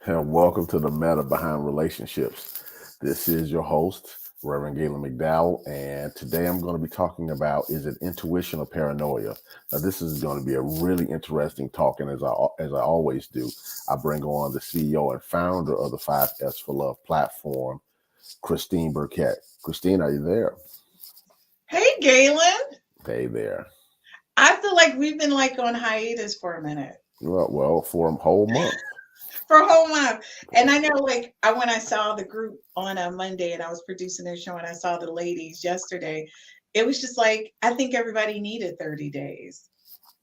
and welcome to the Meta Behind Relationships. This is your host, Reverend Gaylon McDowell, and today I'm going to be talking about, is it intuition or paranoia? Now, this is going to be a really interesting talk, and as I always do, I bring on the CEO and founder of the 5S for Love platform, Christine Burkett. Christine, are you there? Hey, Galen. Hey there. I feel like we've been like on hiatus for a minute, Well, for a whole month. for a whole month. And I know, like, when I saw the group on a Monday and I was producing their show and I saw the ladies yesterday, it was just like, I think everybody needed 30 days.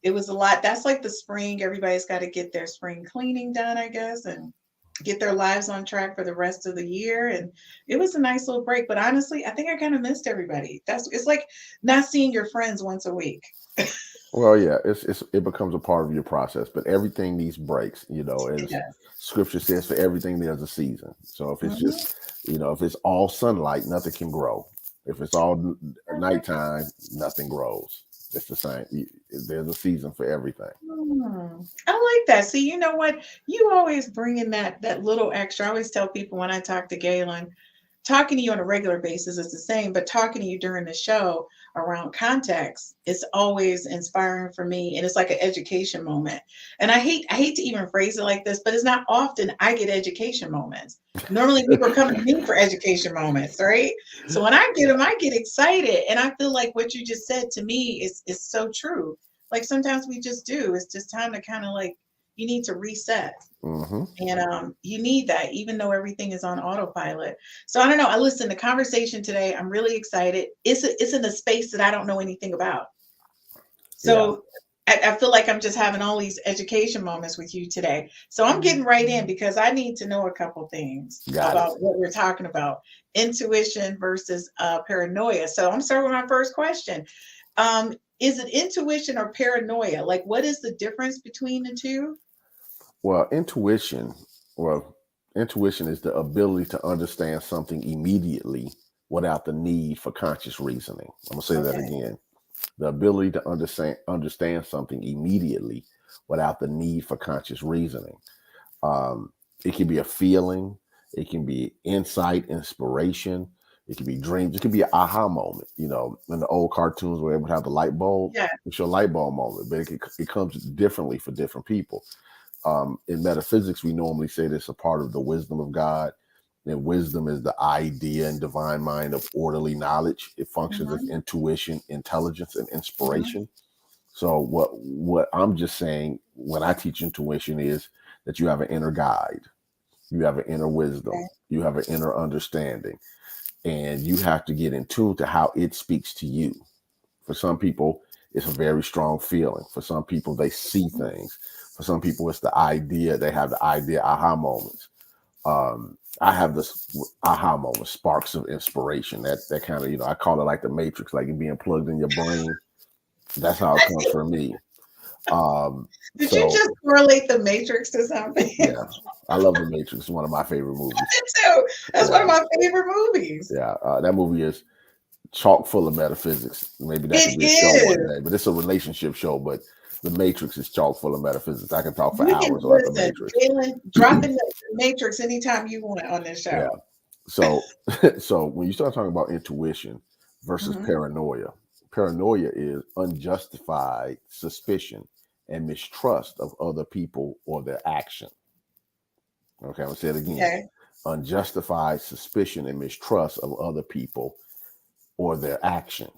It was a lot. That's like the spring. Everybody's got to get their spring cleaning done, I guess, and get their lives on track for the rest of the year. And it was a nice little break. But honestly, I think I kind of missed everybody. It's like not seeing your friends once a week. Well, yeah, it becomes a part of your process, but everything needs breaks. As Yeah. Scripture says, for everything there's a season. So if it's Mhm. just, if it's all sunlight, nothing can grow. If it's all nighttime, nothing grows. It's the same. There's a season for everything. I like that. See, you know what? You always bring in that little extra. I always tell people when I talk to Galen, talking to you on a regular basis is the same, but talking to you during the show around context is always inspiring for me. And it's like an education moment. And I hate to even phrase it like this, but it's not often I get education moments. Normally people are coming to me for education moments, right? So when I get them, I get excited. And I feel like what you just said to me is so true. Like sometimes we just do. It's just time to kind of like you need to reset. Hmm. And you need that, even though everything is on autopilot. So I don't know. I listened to conversation today. I'm really excited. It's in a space that I don't know anything about. Yeah, So I feel like I'm just having all these education moments with you today. So I'm getting right in because I need to know a couple things got it. about what we're talking about: intuition versus paranoia. So I'm starting with my first question. Is it intuition or paranoia? Like, what is the difference between the two? Well, well, intuition is the ability to understand something immediately without the need for conscious reasoning. I'm gonna say that Okay. again. The ability to understand something immediately without the need for conscious reasoning. It can be a feeling, it can be insight, inspiration, it can be dreams, it can be an aha moment. In the old cartoons where they would have the light bulb, Yeah. it's your light bulb moment, but it comes differently for different people. In metaphysics, we normally say this a part of the wisdom of God. And wisdom is the idea and divine mind of orderly knowledge. It functions as Mhm, intuition, intelligence, and mhm. inspiration. So what I'm just saying when I teach intuition is that you have an inner guide, you have an inner wisdom, Okay. you have an inner understanding, and you have to get in tune to how it speaks to you. For some people, it's a very strong feeling. For some people, they see things. For some people, it's the idea. They have the idea aha moments. I have this aha moment, sparks of inspiration. That kind of, I call it like the matrix, like it being plugged in your brain. That's how it I comes see. for me. Um, Did you so just correlate the Matrix to something? yeah, I love the Matrix. It's one of my favorite movies. Me too. That's one Yeah, of my favorite movies. yeah. That movie is chock full of metaphysics. Maybe that could It be a show one is. day, but it's a relationship show. But the Matrix is chock full of metaphysics. I can talk for You can hours about the listen, Matrix. Galen, drop in the Matrix anytime you want on this Yeah. show. So, so when you start talking about intuition versus Mhm. paranoia is unjustified suspicion and mistrust of other people or their action. Okay, I'm gonna say it again. Okay. Unjustified suspicion and mistrust of other people or their action.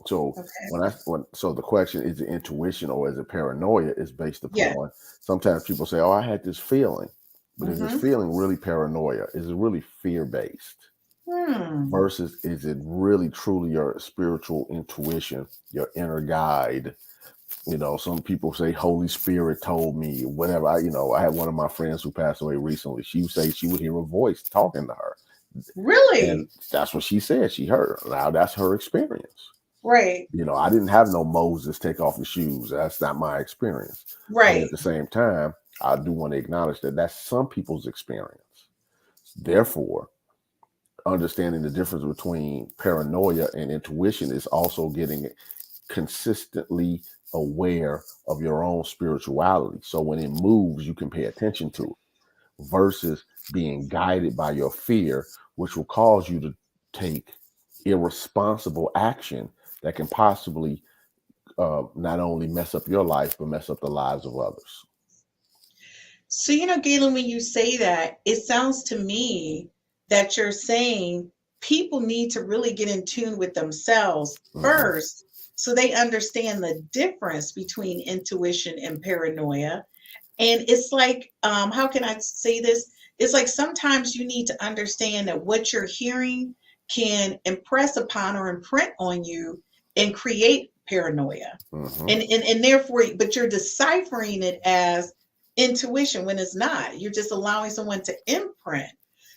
So Okay. so the question is it intuition or is it paranoia is based Yeah. upon sometimes people say, oh, I had this feeling. But is this Hmm. feeling really paranoia? Is it really fear based? Hmm. Versus is it really truly your spiritual intuition, your inner guide? Some people say Holy Spirit told me, whatever. I had one of my friends who passed away recently. She would say she would hear a voice talking to her. And Really? that's what she said. She heard. Now that's her experience. Right. I didn't have no Moses take off his shoes. That's not my experience. But at Right. the same time, I do want to acknowledge that that's some people's experience. Therefore, understanding the difference between paranoia and intuition is also getting consistently aware of your own spirituality. So when it moves, you can pay attention to it. versus being guided by your fear, which will cause you to take irresponsible action that can possibly not only mess up your life, but mess up the lives of others. So, Galen, when you say that, it sounds to me that you're saying people need to really get in tune with themselves Hmm. first so they understand the difference between intuition and paranoia. And it's like, how can I say this? It's like sometimes you need to understand that what you're hearing can impress upon or imprint on you and create paranoia. Hmm. And therefore, but you're deciphering it as intuition when it's not. You're just allowing someone to imprint.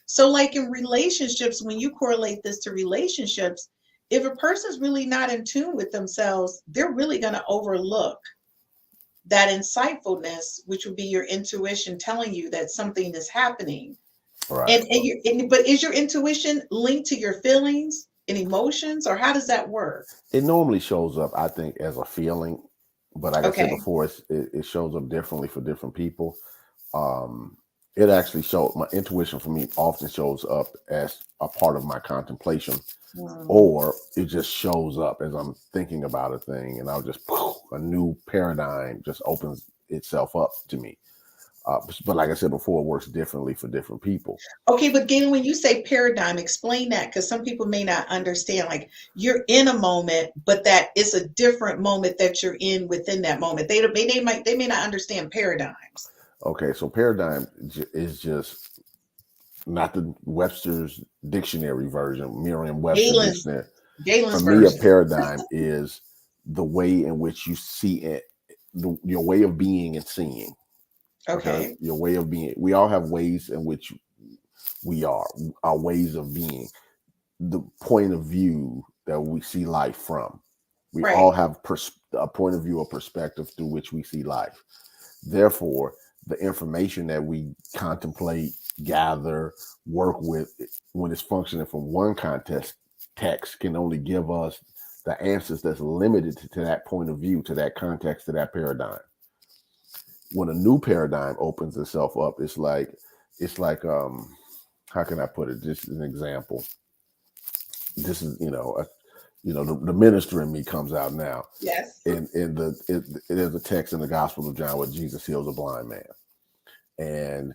So, like in relationships, when you correlate this to relationships, if a person's really not in tune with themselves, they're really going to overlook that insightfulness, which would be your intuition telling you that something is happening. Right. But is your intuition linked to your feelings and emotions, or how does that work? It normally shows up, I think, as a feeling, but like I said Okay. before, it shows up differently for different people. Um, it actually shows my intuition for me often shows up as a part of my contemplation, Hmm. or it just shows up as I'm thinking about a thing, and I'll just a new paradigm just opens itself up to me. But like I said before, it works differently for different people. Okay, but Galen, when you say paradigm, explain that because some people may not understand. Like you're in a moment, but that it's a different moment that you're in within that moment. They may not understand paradigms. Okay, so paradigm is just not the Webster's dictionary version, Merriam-Webster Galen's dictionary. For Galen's me, a version. paradigm is the way in which you see it, your way of being and seeing. Okay, Okay, your way of being. We all have ways in which we are, our ways of being, the point of view that we see life from. We all right. have a point of view or perspective through which we see life. Therefore, the information that we contemplate, gather, work with, when it's functioning from one context, text can only give us the answers that's limited to that point of view, to that context, to that paradigm. When a new paradigm opens itself up, it's like how can I put it? Just an example. This is the minister in me comes out now. Yes. There's a text in the Gospel of John where Jesus heals a blind man, and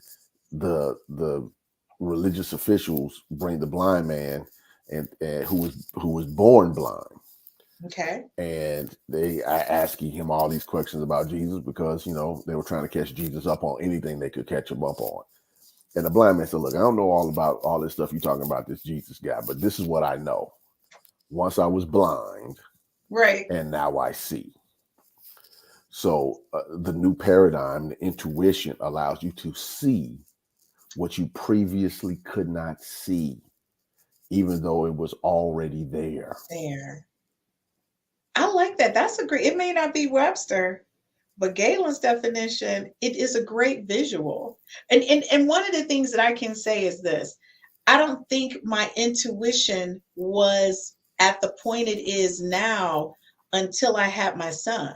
the religious officials bring the blind man and who was born blind, Okay. and they are asking him all these questions about Jesus because they were trying to catch Jesus up on anything they could catch him up on. And the blind man said, "Look, I don't know all about all this stuff you're talking about, this Jesus guy, but this is what I know. Once I was blind, Right. and now I see." So the new paradigm, the intuition, allows you to see what you previously could not see, even though it was already there. There. I like that. That's a great. It may not be Webster, but Galen's definition, it is a great visual. And one of the things that I can say is this. I don't think my intuition was at the point it is now until I had my son.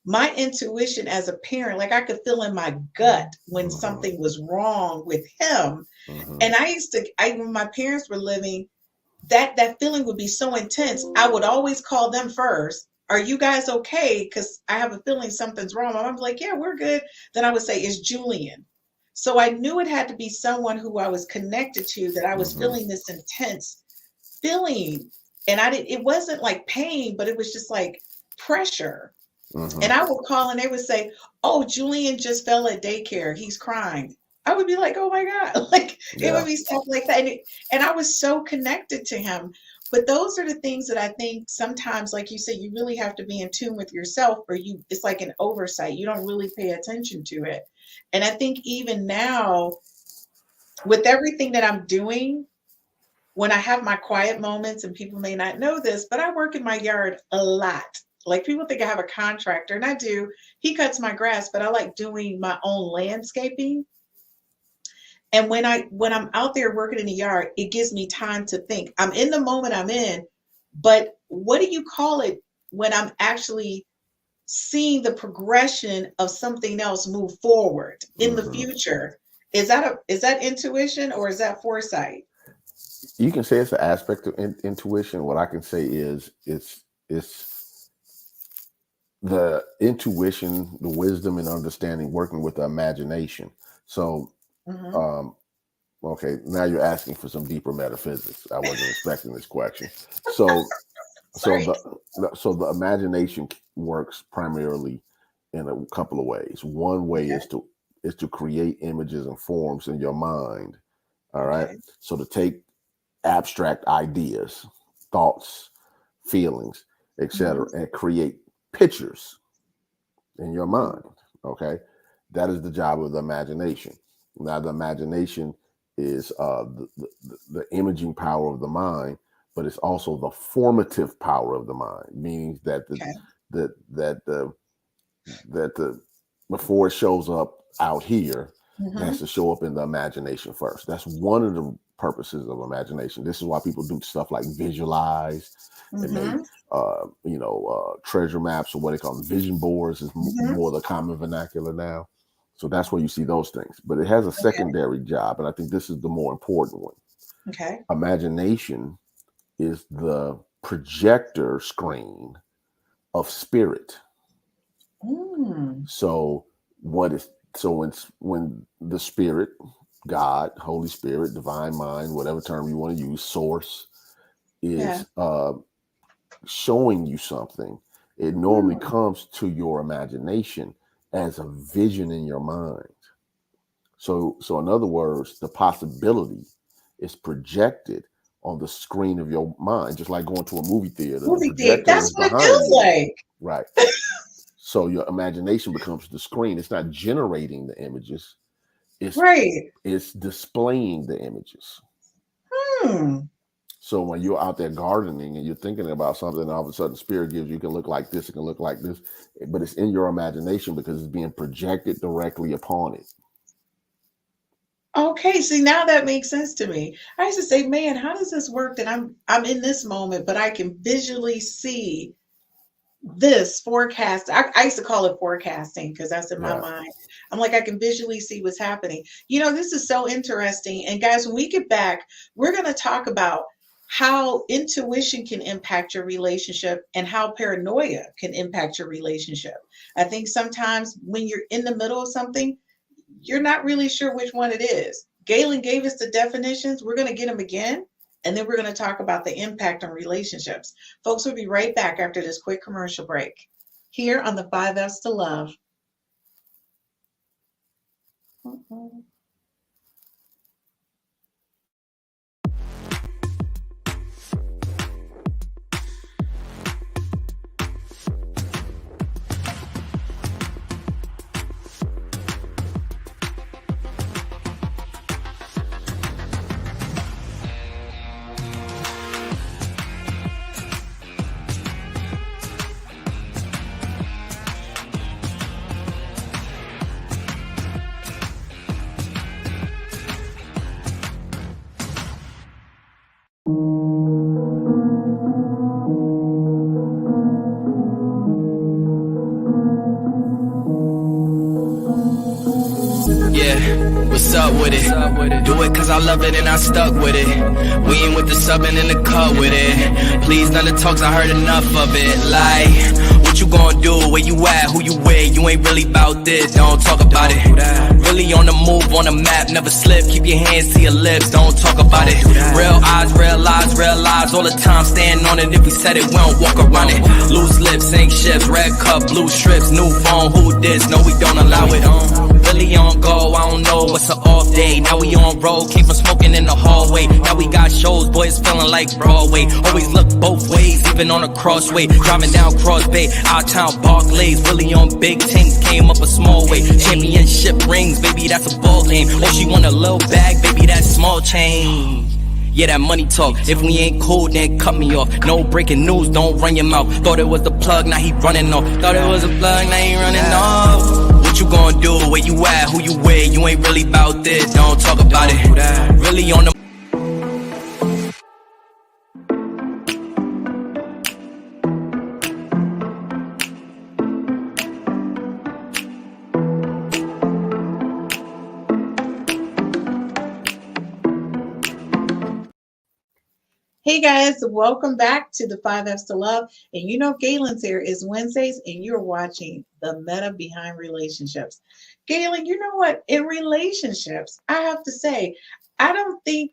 My intuition as a parent, like I could feel in my gut when Hmm. something was wrong with him. Hmm. And when my parents were living, that feeling would be so intense. I would always call them first. Are you guys okay? Because I have a feeling something's wrong. My mom's like, yeah, we're good. Then I would say, it's Julian. So I knew it had to be someone who I was connected to, that I was Hmm. feeling this intense feeling. And it wasn't like pain, but it was just like pressure. Hmm. And I would call and they would say, oh, Julian just fell at daycare. He's crying. I would be like, oh my God. Like it would Yeah. be stuff like that. And I was so connected to him. But those are the things that I think sometimes, like you said, you really have to be in tune with yourself, or it's like an oversight. You don't really pay attention to it. And I think even now, with everything that I'm doing, when I have my quiet moments, and people may not know this, but I work in my yard a lot. Like people think I have a contractor, and I do. He cuts my grass, but I like doing my own landscaping. And when I'm out there working in the yard, it gives me time to think. I'm in the moment I'm in, but what do you call it when I'm actually seeing the progression of something else move forward in the Hmm. future? is that intuition or is that foresight? You can say it's an aspect of intuition. What I can say is it's the intuition, the wisdom and understanding working with the imagination. So, Mm-hmm. um, okay, now you're asking for some deeper metaphysics. I wasn't expecting this question. So, so Sorry. the imagination works primarily in a couple of ways. One way Okay. is to create images and forms in your mind. All right. Okay. So to take abstract ideas, thoughts, feelings, Mm-hmm. etc., and create pictures in your Mm-hmm. mind. Okay, that is the job of the imagination. Now, the imagination is the imaging power of the mind, but it's also the formative power of the mind, meaning that Okay. the that the before it shows up out here, it has Mm-hmm. to show up in the imagination first. That's one of the purposes of imagination. This is why people do stuff like visualize and make Mm-hmm. treasure maps, or what they call them, vision boards is Mm-hmm. more the common vernacular now. So that's where you see those things. But it has a Okay. secondary job, and I think this is the more important one. Okay. Imagination is the projector screen of spirit. Mm. So when the spirit, God, Holy Spirit, divine mind, whatever term you want to use, source, Yeah. is showing you something, it normally Mm. comes to your imagination as a vision in your mind. So in other words, the possibility is projected on the screen of your mind, just like going to a movie theater. The Movie theater. projector That's is what it behind feels you, like. right? So your imagination becomes the screen. It's not generating the images. It's Right. it's displaying the images. Hmm. So when you're out there gardening and you're thinking about something, and all of a sudden spirit gives you, it can look like this, it can look like this, but it's in your imagination because it's being projected directly upon it. Okay, see now that makes sense to me. I used to say, man, how does this work that I'm in this moment, but I can visually see this forecast. I used to call it forecasting because that's in my Yeah. mind. I'm like, I can visually see what's happening. This is so interesting. And guys, when we get back, we're going to talk about how intuition can impact your relationship and how paranoia can impact your relationship. I think sometimes when you're in the middle of something, you're not really sure which one it is. Galen gave us the definitions. We're going to get them again. And then we're going to talk about the impact on relationships. Folks, we'll be right back after this quick commercial break here on the 5F's to Love. Yeah, what's up with it? Do it cause I love it and I stuck with it. We ain't with the subbing in the cut with it. Please none of the talks, I heard enough of it. Like, what you gonna do? Where you at? Who you with? You ain't really about this, don't talk about it. Really on the move, on the map, never slip. Keep your hands to your lips, don't talk about it. Real eyes, real lies, all the time. Stand on it, if we said it, we don't walk around it. Loose lips, sink ships, red cup, blue strips, new phone, who this? No, we don't allow it. Really on go, I don't know what's an off day. Now we on road, came from smoking in the hallway. Now we got shows, boys feeling like Broadway. Always look both ways, even on a crossway. Driving down Cross Bay, out town Barclays. Really on big things, came up a small way. Championship rings, baby, that's a ball game. Oh, she want a little bag, baby, that's small change. Yeah, that money talk. If we ain't cool, then cut me off. No breaking news, don't run your mouth. Thought it was the plug, now he running off. Thought it was a plug, now he running off. What you gonna do? Where you at? Who you with? You ain't really about this, don't talk about it. Really on the Hey guys, welcome back to the 5Fs to Love. And you know, Galen's here is Wednesdays, and you're watching the meta behind relationships. Galen, you know what? In relationships, I have to say, I don't think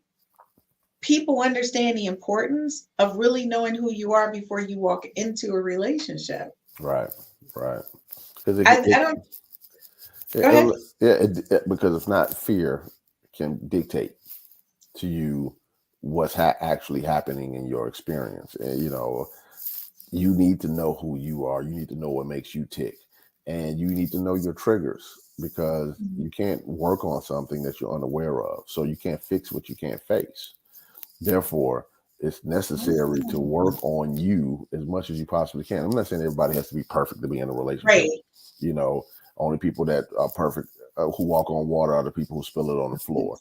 people understand the importance of really knowing who you are before you walk into a relationship. Right, right. Because I don't go ahead. because if not, fear can dictate to you what's actually happening in your experience. And you need to know who you are. You need to know what makes you tick, and you need to know your triggers because Mhm. you can't work on something that you're unaware of. So you can't fix what you can't face. Therefore, it's necessary to Mm. work on you as much as you possibly can. I'm not saying everybody has to be perfect to be in a relationship. Right. You know, only people that are perfect who walk on water are the people who spill it on the floor.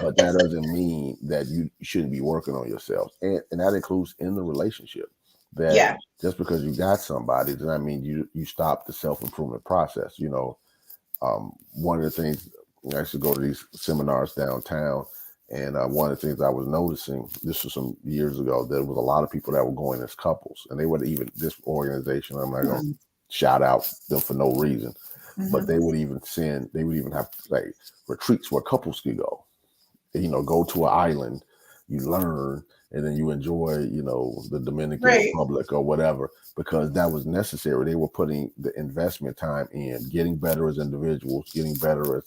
But that doesn't mean that you shouldn't be working on yourself, and that includes in the relationship. That Yeah. just because you got somebody does not mean you stop the self improvement process. One of the things I used to go to these seminars downtown, and one of the things I was noticing, this was some years ago, there was a lot of people that were going as couples, and they would even this organization. I'm not going to Mhm. shout out them for no reason, but Mhm. they would even have like retreats where couples could go. Go to an island, you learn, and then you enjoy, the Dominican Right. Republic or whatever, because that was necessary. They were putting the investment time in getting better as individuals, getting better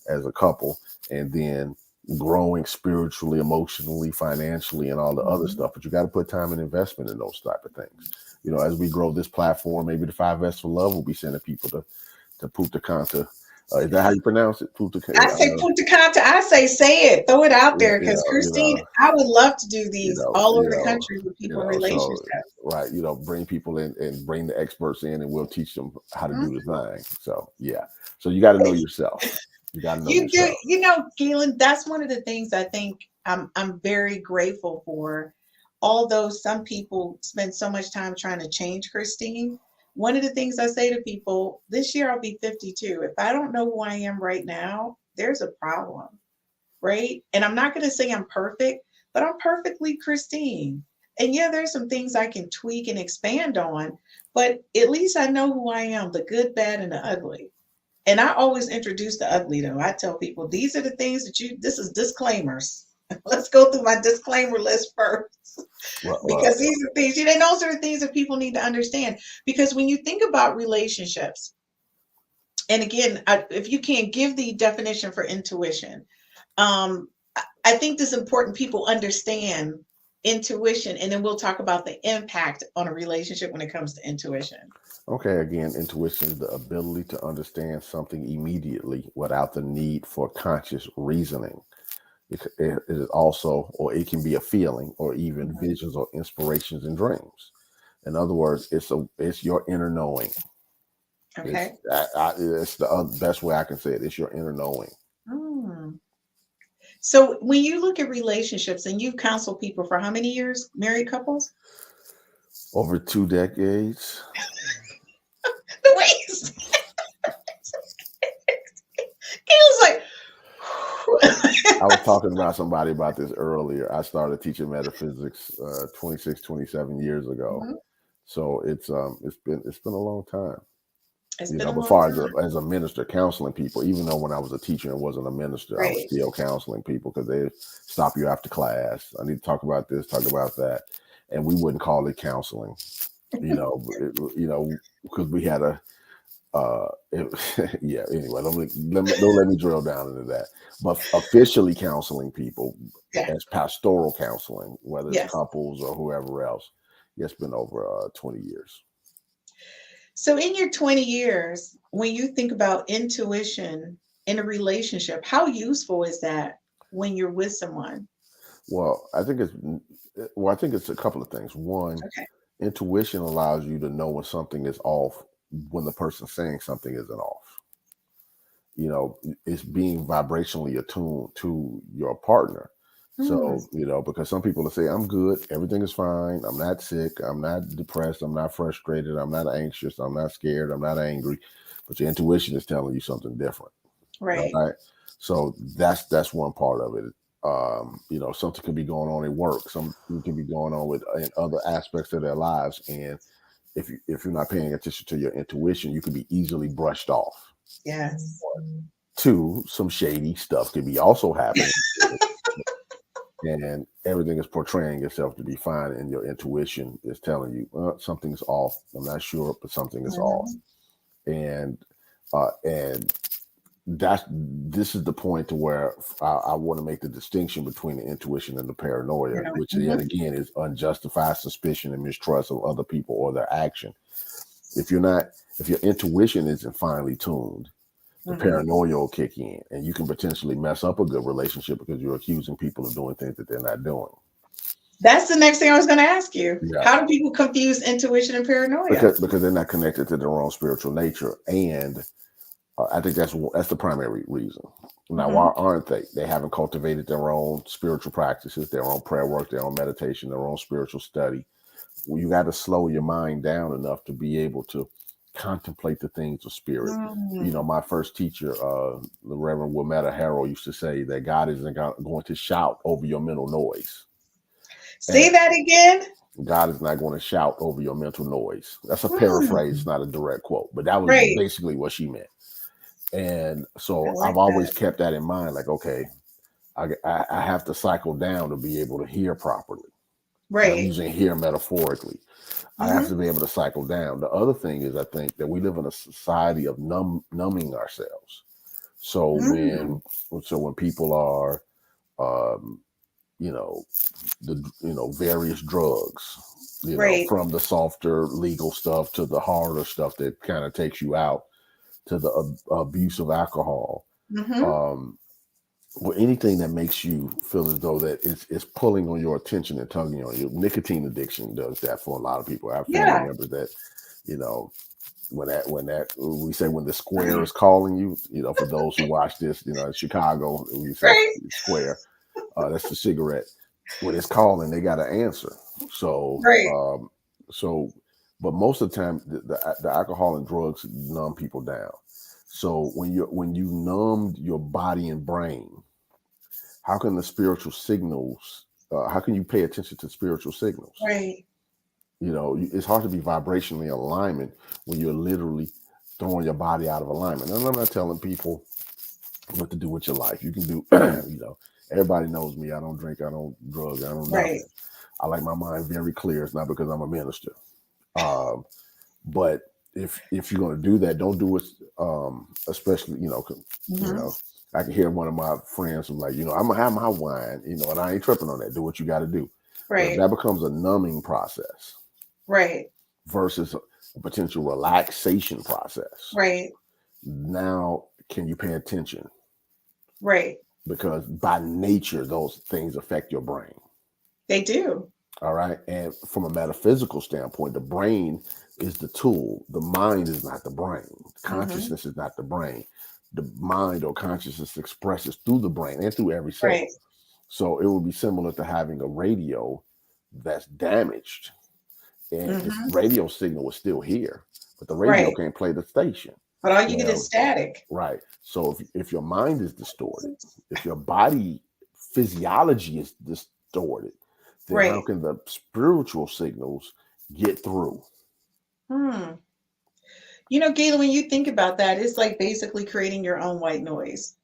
as a couple, and then growing spiritually, emotionally, financially, and all the other Mhm. stuff. But you got to put time and investment in those type of things. As we grow this platform, maybe the 5S for Love will be sending people to Punta Cana. Is that how you pronounce it? Punta Cana. I say Punta Cana. I say it. Throw it out Yeah, there because Christine, I would love to do you these know, all over you the know, country with people in relationships. so right, bring people in and bring the experts in, and we'll teach them how to Mhm. do the thing. So yeah, so you got to know yourself. You got to know You do, yourself. Galen, that's one of the things I think I'm very grateful for. Although some people spend so much time trying to change Christine, one of the things I say to people, this year I'll be 52. If I don't know who I am right now, there's a problem, right? And I'm not going to say I'm perfect, but I'm perfectly Christine. And yeah, there's some things I can tweak and expand on, but at least I know who I am, the good, bad, and the ugly. And I always introduce the ugly though. I tell people these are the things this is disclaimers. Let's go through my disclaimer list first. Well, Because these are things, those are the things that people need to understand. Because when you think about relationships, and again, if you can't give the definition for intuition, I think it's important people understand intuition, and then we'll talk about the impact on a relationship when it comes to intuition. okay, again, intuition is the ability to understand something immediately without the need for conscious reasoning. It is also, or it can be a feeling, or even Mhm. visions or inspirations and dreams. In other words, it's your inner knowing. It's Okay. it's the best way I can say it. It's your inner knowing. Hmm. So when you look at relationships and you counsel people for how many years? Married couples? Over 2 decades. The way he was like, I was talking about somebody about this earlier. I started teaching metaphysics 26, 27 years ago. Mhm. So it's been a long time. It's been a But long far time. as a minister counseling people, even though when I was a teacher and wasn't a minister, I was Right. still counseling people because they stop you after class. I need to talk about this, talk about that, and we wouldn't call it counseling. Because we had a yeah. Anyway, don't let me drill down into that. But officially counseling people Yeah. as pastoral counseling, whether it's Yes. couples or whoever else, it's been over 20 years. So in your 20 years, when you think about intuition in a relationship, how useful is that when you're with someone? Well, I think it's a couple of things. One, Okay. intuition allows you to know when something is off, when the person saying something isn't off. It's being vibrationally attuned to your partner. Hmm. So, because some people will say, I'm good, everything is fine, I'm not sick, I'm not depressed, I'm not frustrated, I'm not anxious, I'm not scared, I'm not angry. But your intuition is telling you something different. All Right. right. So that's one part of it. Something could be going on in work, something can be going on with in other aspects of their lives, and if you're not paying attention to your intuition, you could be easily brushed off. Yes. Two, some shady stuff could be also happening, and everything is portraying itself to be fine, and your intuition is telling you something's off. I'm not sure, but something is off, and this is the point to where I want to make the distinction between the intuition and the paranoia, which yet again is unjustified suspicion and mistrust of other people or their action. If your intuition isn't finely tuned, the paranoia will kick in, and you can potentially mess up a good relationship because you're accusing people of doing things that they're not doing. That's the next thing I was going to ask you. Yeah. How do people confuse intuition and paranoia? Because they're not connected to their own spiritual nature, and I think that's the primary reason. Now, why aren't they? They haven't cultivated their own spiritual practices, their own prayer work, their own meditation, their own spiritual study. Well, you got to slow your mind down enough to be able to contemplate the things of spirit. My first teacher, the Reverend Wilmetta Harrell, used to say that God isn't going to shout over your mental noise. Say that again. God is not going to shout over your mental noise. That's a paraphrase, not a direct quote, but that was basically what she meant. And so I've always kept that in mind. Like, okay, I have to cycle down to be able to hear properly. Right. I'm using hear metaphorically. I have to be able to cycle down. The other thing is, I think that we live in a society of numbing ourselves. So when people are, various drugs, from the softer legal stuff to the harder stuff that kind of takes you out, to the abuse of alcohol, or anything that makes you feel as though that it's pulling on your attention and tugging on you. Nicotine addiction does that for a lot of people. I have family members that, when the square is calling you, for those who watch this, in Chicago, we say square, that's the cigarette. When it's calling, they got to answer. So, but most of the time, the alcohol and drugs numb people down. So when you numbed your body and brain, how can the spiritual signals? How can you pay attention to spiritual signals? Right. It's hard to be vibrationally in alignment when you're literally throwing your body out of alignment. And I'm not telling people what to do with your life. You can do, everybody knows me. I don't drink. I don't drug. I don't nothing. I like my mind very clear. It's not because I'm a minister. But if you're going to do that, don't do it. Especially, I can hear one of my friends who's like, I'm gonna have my wine, and I ain't tripping on that. Do what you got to do. Right. That becomes a numbing process. Right. Versus a potential relaxation process. Right. Now, can you pay attention? Right. Because by nature, those things affect your brain. They do. All right. And from a metaphysical standpoint, the brain is the tool. The mind is not the brain. Consciousness is not the brain. The mind or consciousness expresses through the brain and through every cell. Right. So it would be similar to having a radio that's damaged. And the radio signal is still here, but the radio can't play the station. But all you get is static. Right. So if your mind is distorted, if your body physiology is distorted, then how can the spiritual signals get through? Gaylon, when you think about that, it's like basically creating your own white noise.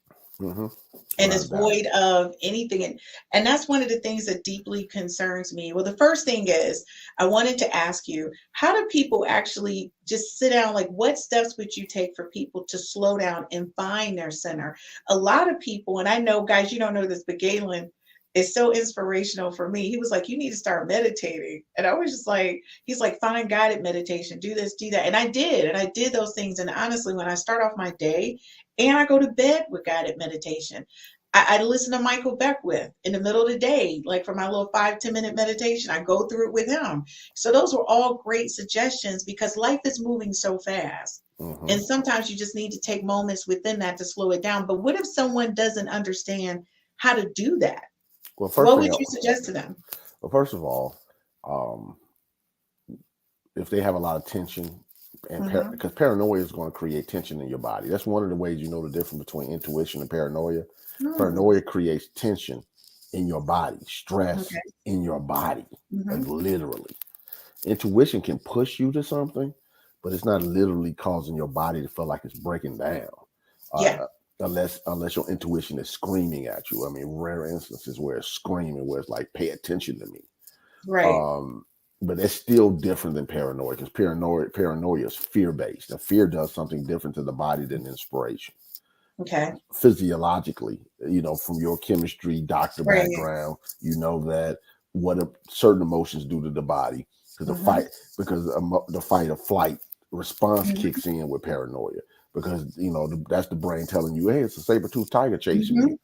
And it's void of anything. And that's one of the things that deeply concerns me. Well, the first thing is, I wanted to ask you, how do people actually just sit down? Like, what steps would you take for people to slow down and find their center? A lot of people, and I know, guys, you don't know this, but Gaylon is so inspirational for me. He was like, you need to start meditating. And I was just like, he's like, find guided meditation, do this, do that. And I did those things. And honestly, when I start off my day and I go to bed with guided meditation, I listen to Michael Beckwith in the middle of the day, like for my little 5-10 minute meditation. I go through it with him. So those were all great suggestions because life is moving so fast. And sometimes you just need to take moments within that to slow it down. But what if someone doesn't understand how to do that? Well, what would you suggest to them? Well, first of all, if they have a lot of tension, and because paranoia is going to create tension in your body. That's one of the ways you know the difference between intuition and paranoia. Paranoia creates tension in your body, stress Okay. in your body, like Mm-hmm. literally. Intuition can push you to something, but it's not literally causing your body to feel like it's breaking down. Yeah. Unless your intuition is screaming at you. I mean, rare instances where it's screaming, where it's like, pay attention to me. Right. Um, but it's still different than paranoia, because paranoia is fear based, and fear does something different to the body than inspiration. Okay. Physiologically, from your chemistry doctor Right. background, you know that what certain emotions do to the body, because Mm-hmm. the fight or flight response Mm-hmm. kicks in with paranoia, because that's the brain telling you, hey, it's a saber-toothed tiger chasing Mm-hmm. you.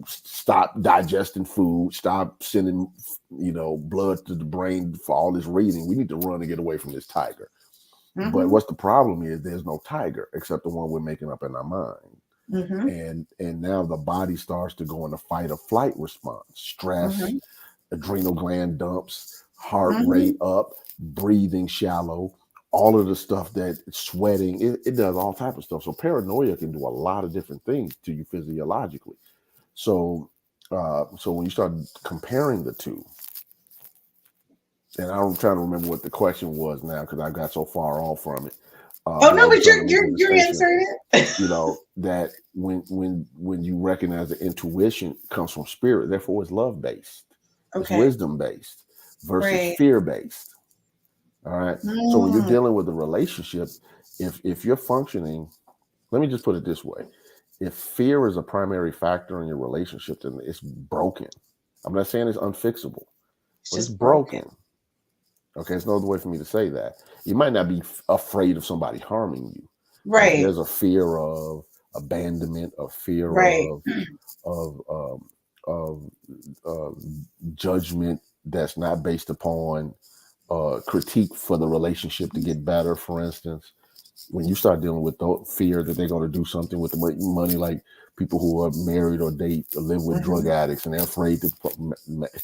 Stop digesting food, stop sending blood to the brain for all this reading. We need to run and get away from this tiger. But Mm-hmm. what's the problem is there's no tiger except the one we're making up in our mind. Mm-hmm. And now the body starts to go in a fight or flight response. Stress, Mm-hmm. adrenal gland dumps, heart Mm-hmm. rate up, breathing shallow, all of the stuff that sweating, it does all type of stuff. So paranoia can do a lot of different things to you physiologically. So so when you start comparing the two, and I'm trying to remember what the question was now because I got so far off from it. Oh But I no, was but trying to you're make the you're distinction, answering it. that when you recognize that intuition comes from spirit, therefore it's love based, it's Okay. wisdom based versus Right. fear based. All right. So when you're Mm. dealing with a relationship, if you're functioning, let me just put it this way: if fear is a primary factor in your relationship, then it's broken. I'm not saying it's unfixable, It's but it's just broken. broken. Okay, it's no other way for me to say that. You might not be afraid of somebody harming you, but if Right. there's a fear of abandonment, a fear Right. of of judgment that's not based upon critique for the relationship to get better, for instance, when you start dealing with the fear that they're going to do something with the money, like people who are married or date or live with drug Mm-hmm. addicts, and they're afraid that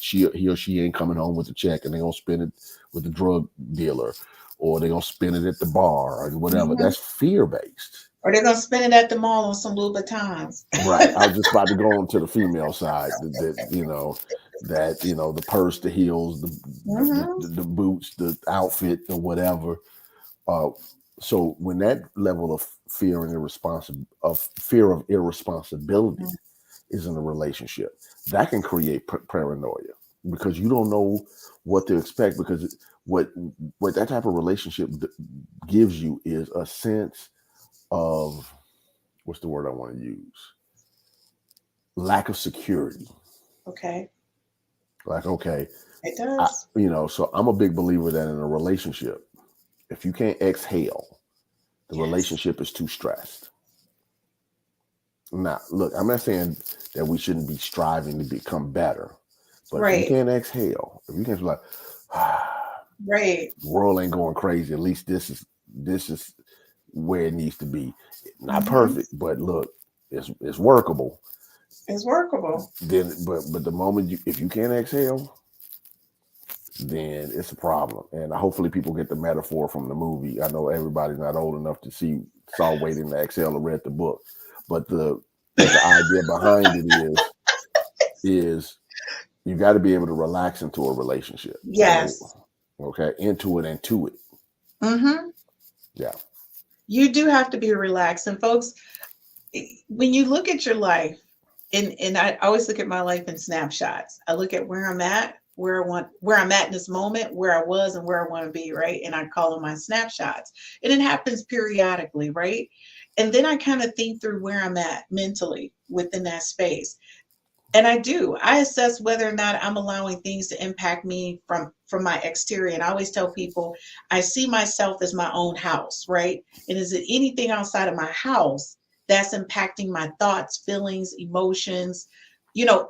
he or she ain't coming home with the check, and they're going to spend it with the drug dealer, or they're going to spend it at the bar or whatever. Mm-hmm. That's fear based. Or they're gonna spend it at the mall on some Louboutins. Right. I was just about to go on to the female side that the purse, the heels, Mm-hmm. the boots, the outfit, or whatever. Uh, so when that level of fear and fear of irresponsibility is in a relationship, that can create paranoia, because you don't know what to expect, because what that type of relationship gives you is a sense of, what's the word I want to use? Lack of security. Okay. Like, okay, It does. so I'm a big believer that in a relationship, if you can't exhale, the Yes. relationship is too stressed. Now, look, I'm not saying that we shouldn't be striving to become better, but if you Right. can't exhale, if you can't be like, Right. the world ain't going crazy, at least this is where it needs to be. Not Mm-hmm. perfect, but look, it's workable. It's workable. Then, but the moment if you can't exhale, then it's a problem. And hopefully people get the metaphor from the movie. I know everybody's not old enough to saw Waiting to Exhale or read the book, but the idea behind it is you got to be able to relax into a relationship. Yes. Okay, into it and to it. Mm-hmm. Yeah. You do have to be relaxed. And folks, when you look at your life, and I always look at my life in snapshots. I look at where I'm at, where I'm at in this moment, where I was and where I want to be, right? And I call them my snapshots. And it happens periodically, right? And then I kind of think through where I'm at mentally within that space. And I assess whether or not I'm allowing things to impact me from my exterior. And I always tell people I see myself as my own house, right? And is it anything outside of my house that's impacting my thoughts, feelings, emotions,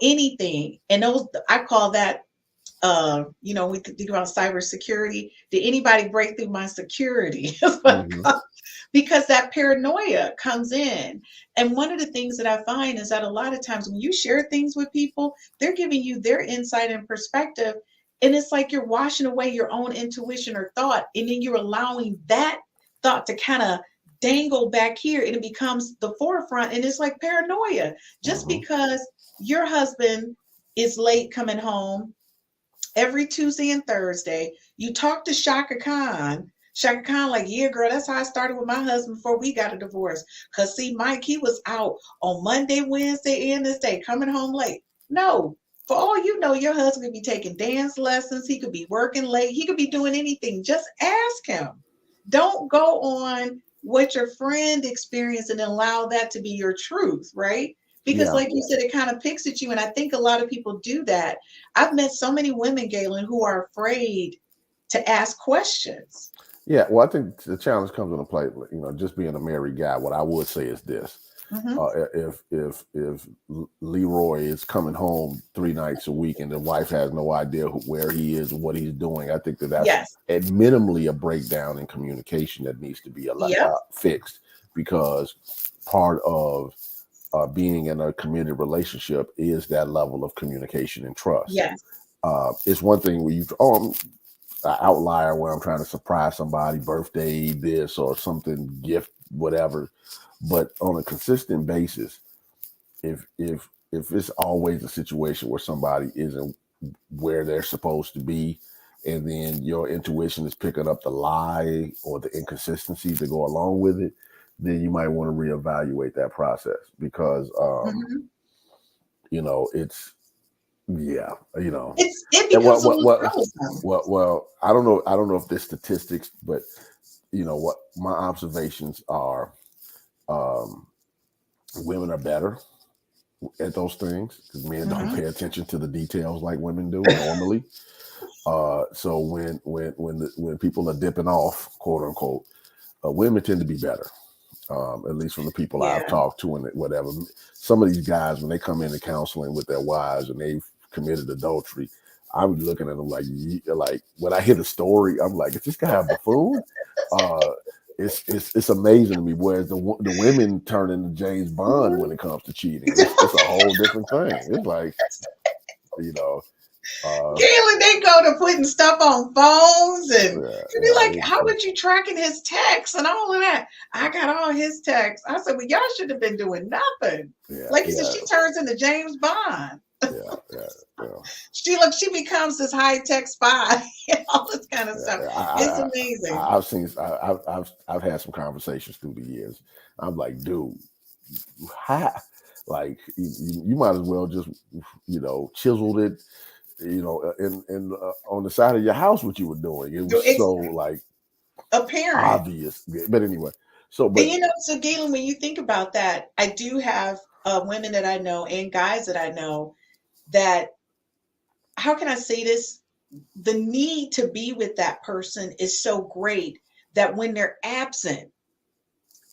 anything? And those, I call that, we could think about cybersecurity. Did anybody break through my security? Mm-hmm. Because that paranoia comes in. And one of the things that I find is that a lot of times when you share things with people, they're giving you their insight and perspective. And it's like you're washing away your own intuition or thought. And then you're allowing that thought to kind of dangle back here, and it becomes the forefront. And it's like paranoia. Just Mm-hmm. because your husband is late coming home every Tuesday and Thursday. You talk to Shaka Khan. Shaka Khan, like, yeah, girl, that's how I started with my husband before we got a divorce. Because, see, Mike, he was out on Monday, Wednesday, and this day, coming home late. No, for all you know, your husband could be taking dance lessons. He could be working late. He could be doing anything. Just ask him. Don't go on what your friend experienced and allow that to be your truth, right? Because, Yeah. like you said, it kind of picks at you. And I think a lot of people do that. I've met so many women, Gaylon, who are afraid to ask questions. Yeah, well, I think the challenge comes into play. Just being a married guy, what I would say is this: Mm-hmm. if Leroy is coming home 3 nights a week and the wife has no idea where he is and what he's doing, I think that's Yes. at minimally a breakdown in communication that needs to be Yep. fixed, because part of being in a committed relationship is that level of communication and trust. Yes. It's one thing where an outlier where I'm trying to surprise somebody, birthday, this or something, gift, whatever. But on a consistent basis, if it's always a situation where somebody isn't where they're supposed to be, and then your intuition is picking up the lie or the inconsistency to go along with it, then you might want to reevaluate that process, because it's it becomes a little troublesome. Well, I don't know if there's statistics, but what my observations are, women are better at those things because men don't pay attention to the details like women do normally. So when people are dipping off, quote unquote, women tend to be better. At least from the people I've talked to and whatever. Some of these guys, when they come into counseling with their wives and they've committed adultery, I'm looking at them like when I hear the story, I'm like, is this guy a buffoon? It's amazing to me. Whereas the women turn into James Bond when it comes to cheating. It's a whole different thing. It's like, Gaylon, they go to putting stuff on phones and you'd be like, how would you tracking his texts and all of that? I got all his texts. I said, well, y'all should have been doing nothing. Like you said, she turns into James Bond. She becomes this high-tech spy and all this kind of stuff. It's amazing. I've had some conversations through the years. I'm like, dude, like you might as well just chiseled it, in on the side of your house what you were doing. It was so like apparent, obvious. But anyway, so Gaylon, when you think about that, I do have women that I know and guys that I know that, how can I say this? The need to be with that person is so great that when they're absent,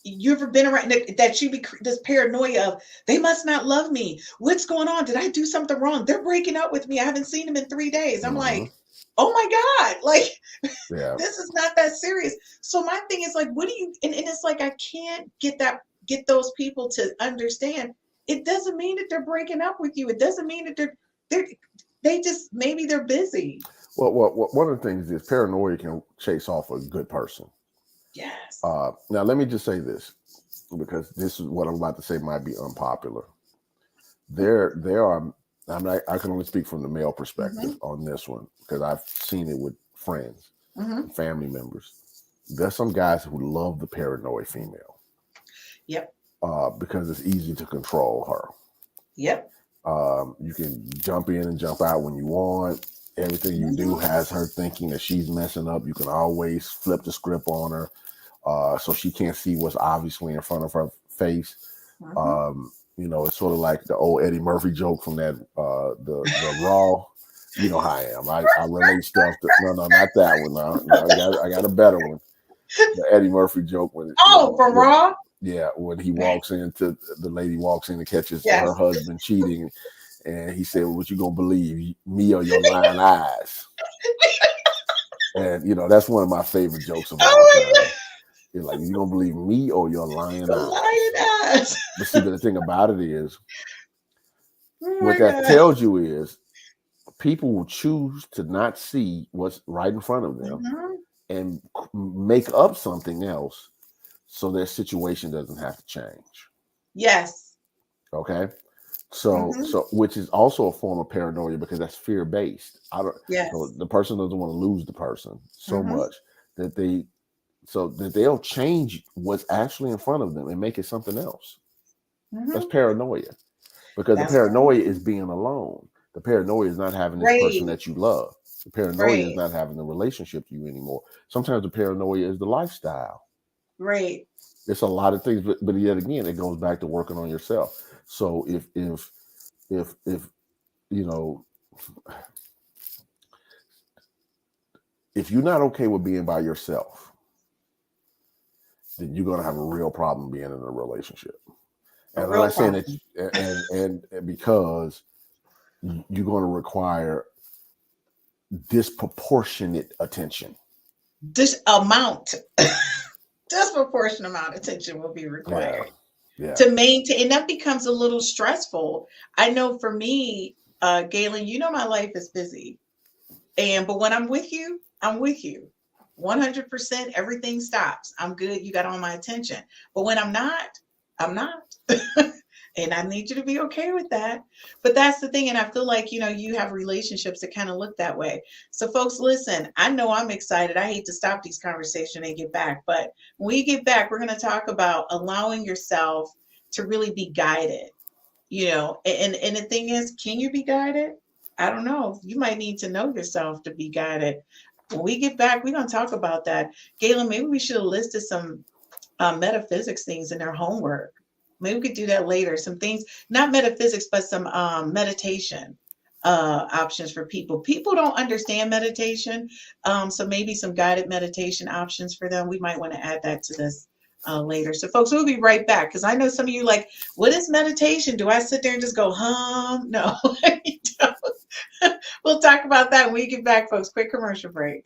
you ever been around that you be this paranoia of, they must not love me. What's going on? Did I do something wrong? They're breaking up with me. I haven't seen them in 3 days. I'm like, oh my God, like this is not that serious. So my thing is like, what do you, and it's like, I can't get those people to understand. It doesn't mean that they're breaking up with you. It doesn't mean that they just, maybe they're busy. Well, one of the things is paranoia can chase off a good person. Yes. Now, let me just say this, because this is what I'm about to say might be unpopular. There are, I can only speak from the male perspective on this one, because I've seen it with friends and family members. There's some guys who love the paranoid female. Yep. Because it's easy to control her. Yep. You can jump in and jump out when you want. Everything you do has her thinking that she's messing up. You can always flip the script on her, so she can't see what's obviously in front of her face. It's sort of like the old Eddie Murphy joke from that the Raw. You know how I am. I relate stuff to no, not that one. No, I got a better one. The Eddie Murphy joke when from Raw. Yeah, when he walks into, the lady walks in and catches her husband cheating, and he said, "What you gonna believe, me or your lying eyes?" And that's one of my favorite jokes of all time. You're like, "You gonna believe me or your lying eyes?" But see, the thing about it is, what that tells you is, people will choose to not see what's right in front of them and make up something else, so their situation doesn't have to change. Yes. Okay. So which is also a form of paranoia because that's fear based. I don't. So Yes. the person doesn't want to lose the person so Mm-hmm. much that they'll change what's actually in front of them and make it something else. That's Mm-hmm. paranoia because the That's paranoia right. is being alone. The paranoia is not having this person Right. that you love. The paranoia is Right. not having the relationship to you anymore. Sometimes the paranoia is the lifestyle. Right. It's a lot of things, but yet again, it goes back to working on yourself. So if you know, if you're not okay with being by yourself, then you're gonna have a real problem being in a relationship. A And I'm real not saying that, problem. and because you're going to require disproportionate attention. This amount, disproportionate amount of attention will be Yeah, required yeah, to maintain, and that becomes a little stressful. I know for me, Galen, you know my life is busy, but when I'm with you, 100%. Everything stops. I'm good. You got all my attention. But when I'm not. And I need you to be okay with that. But that's the thing. And I feel like, you have relationships that kind of look that way. So, folks, listen, I know I'm excited. I hate to stop these conversations and get back. But when we get back, we're going to talk about allowing yourself to really be guided. And the thing is, can you be guided? I don't know. You might need to know yourself to be guided. When we get back, we're going to talk about that. Galen, maybe we should have listed some metaphysics things in their homework. Maybe we could do that later. Some things, not metaphysics, but some meditation options for people. People don't understand meditation. So maybe some guided meditation options for them. We might want to add that to this later. So, folks, we'll be right back because I know some of you like, what is meditation? Do I sit there and just go, No, you don't. We'll talk about that when we get back, folks. Quick commercial break.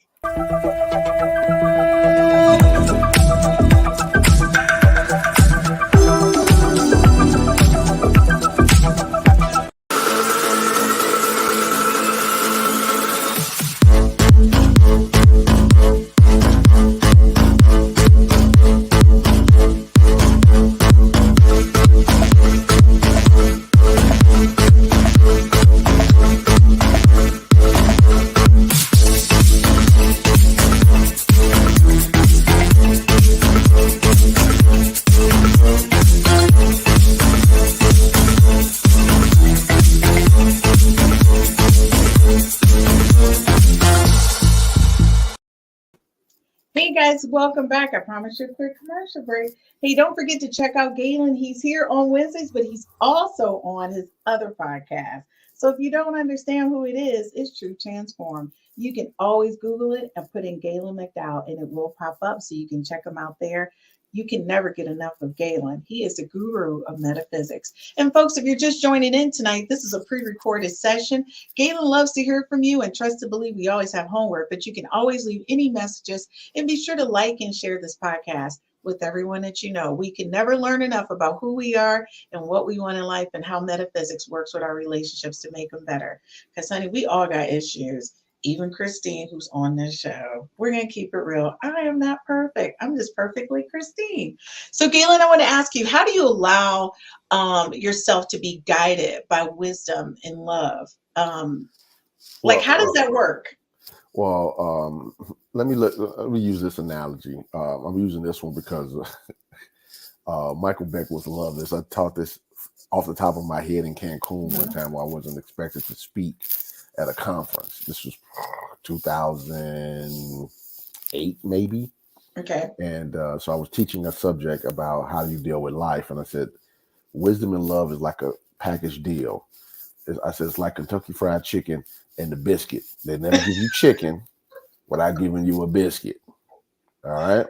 Hey guys, welcome back. I promised you a quick commercial break. Hey, don't forget to check out Galen. He's here on Wednesdays, but he's also on his other podcast. So if you don't understand who it is, it's True Transform. You can always Google it and put in Gaylon McDowell and it will pop up so you can check him out there. You can never get enough of Galen. He is the guru of metaphysics. And folks, if you're just joining in tonight, this is a pre-recorded session. Galen loves to hear from you and trust to believe we always have homework, but you can always leave any messages and be sure to like and share this podcast with everyone that you know. We can never learn enough about who we are and what we want in life and how metaphysics works with our relationships to make them better. Because, honey, we all got issues. Even Christine, who's on this show. We're going to keep it real. I am not perfect. I'm just perfectly Christine. So, Galen, I want to ask you, how do you allow yourself to be guided by wisdom and love? How does that work? Well, let me use this analogy. I'm using this one because Michael Beck was love this. I taught this off the top of my head in Cancun one time while I wasn't expected to speak at a conference. This was 2008, maybe. Okay. And so I was teaching a subject about how you deal with life. And I said, wisdom and love is like a package deal. I said, it's like Kentucky Fried Chicken and the biscuit. They never give you chicken without giving you a biscuit. All right.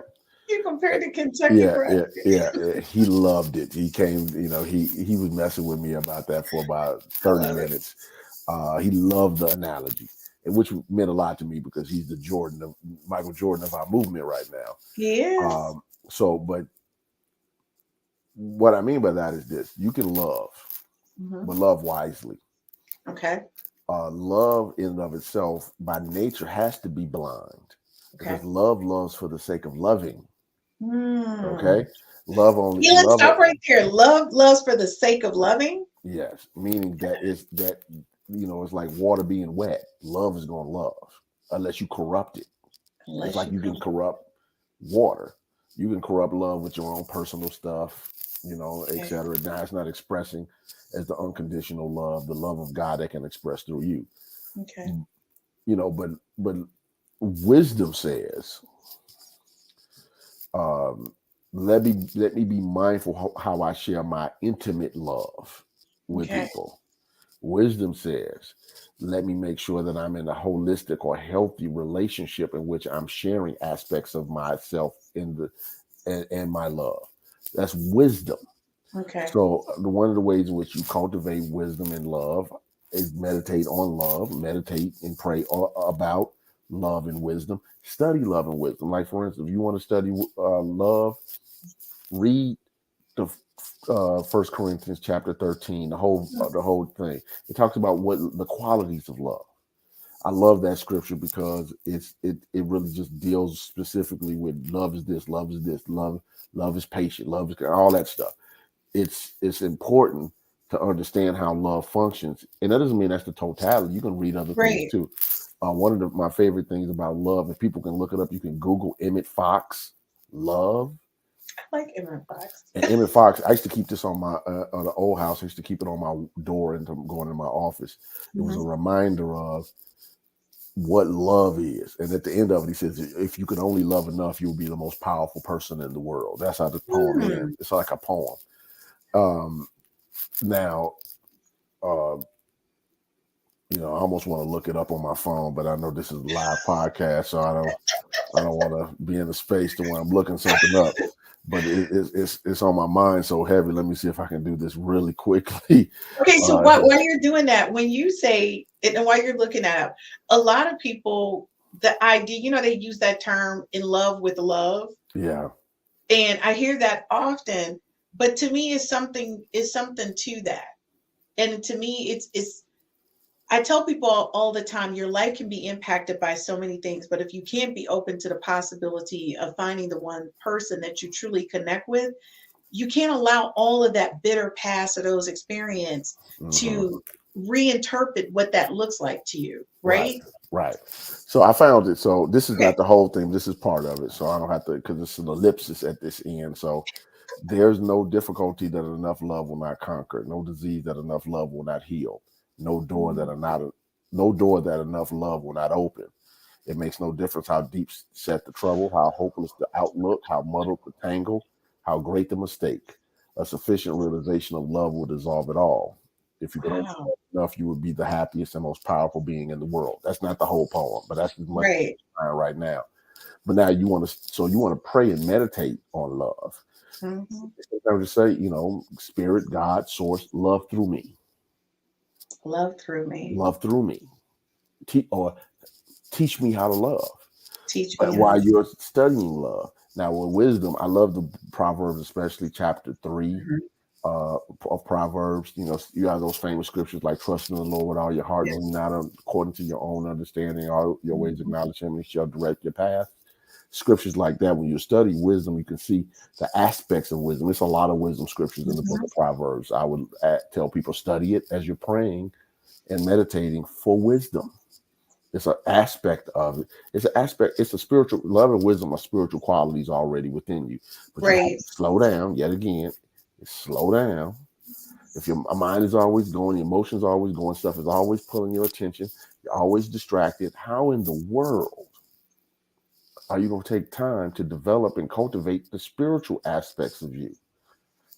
You compared to Kentucky Fried Chicken. Yeah. He loved it. He came, he was messing with me about that for about 30 minutes. He loved the analogy, which meant a lot to me because he's the Michael Jordan of our movement right now. He is. But what I mean by that is this: you can love, but love wisely. Okay. Love in and of itself, by nature, has to be blind because love loves for the sake of loving. Okay, love only. Let's stop right there. Love loves for the sake of loving. Yes, meaning that is that it's like water being wet. Love is going to love unless you corrupt it. It's Unless like you you come. can corrupt water. You can corrupt love with your own personal stuff, et Okay. cetera. Now it's not expressing as the unconditional love, the love of God that can express through you. Okay. But wisdom says, um, let me be mindful how I share my intimate love with Okay. people. Wisdom says, let me make sure that I'm in a holistic or healthy relationship in which I'm sharing aspects of myself and my love. That's wisdom. Okay. So one of the ways in which you cultivate wisdom and love is meditate on love, meditate and pray about love and wisdom. Study love and wisdom. Like for instance, if you want to study love, read the First Corinthians chapter 13, the whole thing. It talks about what the qualities of love. I love that scripture because it really just deals specifically with love is this, love is this, love is patient, love is all that stuff. It's important to understand how love functions, and that doesn't mean that's the totality. You can read other things Right. too. One of my favorite things about love, and people can look it up. You can Google Emmett Fox love. I like Emmett Fox. And Emmett Fox, I used to keep this on my on the old house. I used to keep it on my door and going in my office. It was a Mhm. reminder of what love is. And at the end of it, he says, if you could only love enough, you'll be the most powerful person in the world. That's how the poem ends. Hmm. It's like a poem. Um, now, uh, I almost want to look it up on my phone, but I know this is a live podcast, so I don't want to be in a space to where I'm looking something up. But it's on my mind so heavy. Let me see if I can do this really quickly. Okay, so Uh, while you're doing that, when you say it and while you're looking at it, a lot of people, the idea, they use that term in love with love. yeah, And I hear that often, but to me it's something to that. And to me it's I tell people all the time your life can be impacted by so many things, but if you can't be open to the possibility of finding the one person that you truly connect with, you can't allow all of that bitter past or those experience mhm, to reinterpret what that looks like to you, right, right? right. So I found it. So this is Okay. not the whole thing. This is part of it. So I don't have to because it's an ellipsis at this end. So there's no difficulty that enough love will not conquer. No disease that enough love will not heal. No door that Mhm. are not. No door that enough love will not open. It makes no difference how deep set the trouble, how hopeless the outlook, how muddled the tangle, how great the mistake. A sufficient realization of love will dissolve it all. If you could only Wow. love enough, you would be the happiest and most powerful being in the world. That's not the whole poem, but that's as much Right. right now. But now you want to pray and meditate on love. Hmm. Sometimes you say, spirit, God, source, love through me, Love through me. love through me, or teach me how to love. Teach me But how to. while you're studying love, now with wisdom, I love the Proverbs, especially chapter 3 Mhm. of Proverbs. You have those famous scriptures like "Trust in the Lord with all your heart, Yeah. and lean not according to your own understanding. All your ways Mhm. acknowledge Him, and He shall direct your path." Scriptures like that. When you study wisdom, you can see the aspects of wisdom. It's a lot of wisdom scriptures in the book Mhm. of Proverbs. I would tell people study it as you're praying and meditating for wisdom. It's an aspect of it. It's an aspect. It's a spiritual love and wisdom are spiritual qualities already within you. But you have Right. to slow down. Yet again, slow down. If your mind is always going, your emotions are always going, stuff is always pulling your attention. You're always distracted. How in the world are you going to take time to develop and cultivate the spiritual aspects of you?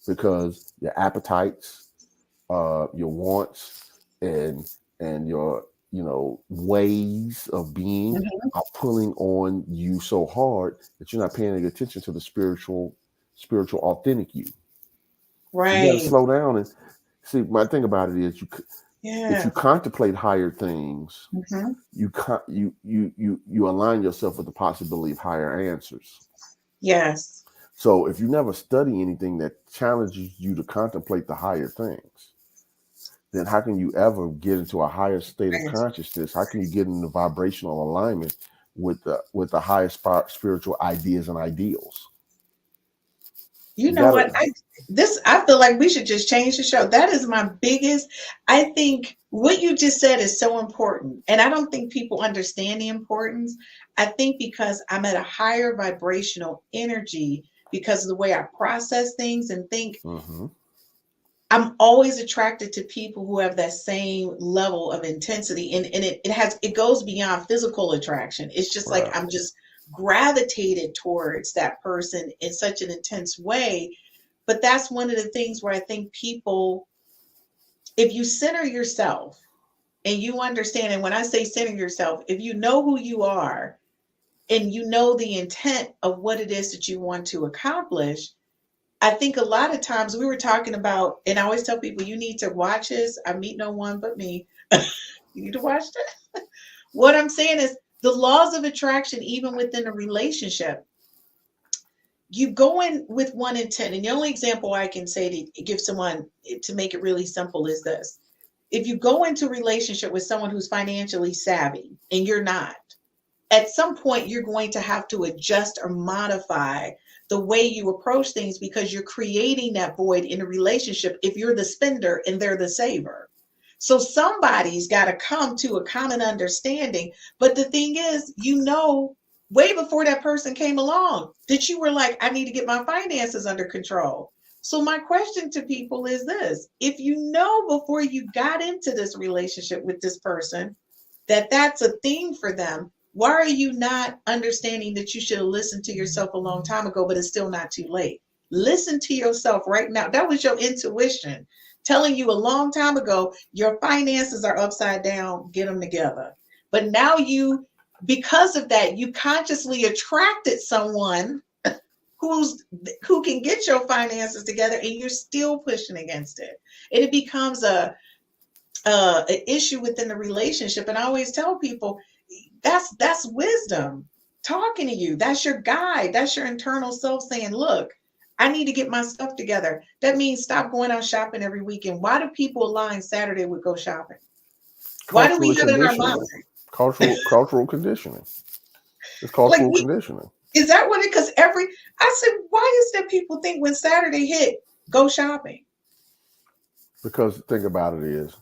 Because your appetites, your wants, and your ways of being Mhm. are pulling on you so hard that you're not paying any attention to the spiritual authentic you. You got to Right. slow down and see. My thing about it is, if you Yeah. contemplate higher things, Mhm. you align yourself with the possibility of higher answers. Yes. So if you never study anything that challenges you to contemplate the higher things, then how can you ever get into a higher state of Right. consciousness? How can you get into vibrational alignment with the highest spiritual ideas and ideals? You You know gotta. what? I feel like we should just change the show. That is my biggest. I think what you just said is so important. And I don't think people understand the importance. I think because I'm at a higher vibrational energy because of the way I process things and think, Mm-hmm. I'm always attracted to people who have that same level of intensity. And it goes beyond physical attraction. It's just like Right. I'm just gravitated towards that person in such an intense way. But that's one of the things where I think people, if you center yourself and you understand, and when I say center yourself, if you know who you are and you know the intent of what it is that you want to accomplish, I think a lot of times we were talking about, and I always tell people, you need to watch this. I meet no one but me. You need to watch that. What I'm saying is the laws of attraction, even within a relationship, you go in with one intent. And the only example I can say to give someone to make it really simple is this. If you go into a relationship with someone who's financially savvy and you're not, at some point you're going to have to adjust or modify the way you approach things because you're creating that void in a relationship if you're the spender and they're the saver. So somebody's got to come to a common understanding. But the thing is, way before that person came along, that you were like, I need to get my finances under control. So my question to people is this: if you know before you got into this relationship with this person that that's a thing for them, why are you not understanding that you should have listened to yourself a long time ago, but it's still not too late? Listen to yourself right now. That was your intuition telling you a long time ago, your finances are upside down, get them together. But now because of that, you consciously attracted someone who can get your finances together, and you're still pushing against it. And it becomes an issue within the relationship. And I always tell people, that's wisdom talking to you. That's your guide. That's your internal self saying, look, I need to get my stuff together. That means stop going out shopping every weekend. Why do people align Saturday with go shopping? Why do we Cultural have it in our conditioning. mind? Cultural conditioning. It's Like cultural conditioning. is that what it? Because I said, why is that people think when Saturday hit, go shopping? Because the thing about it is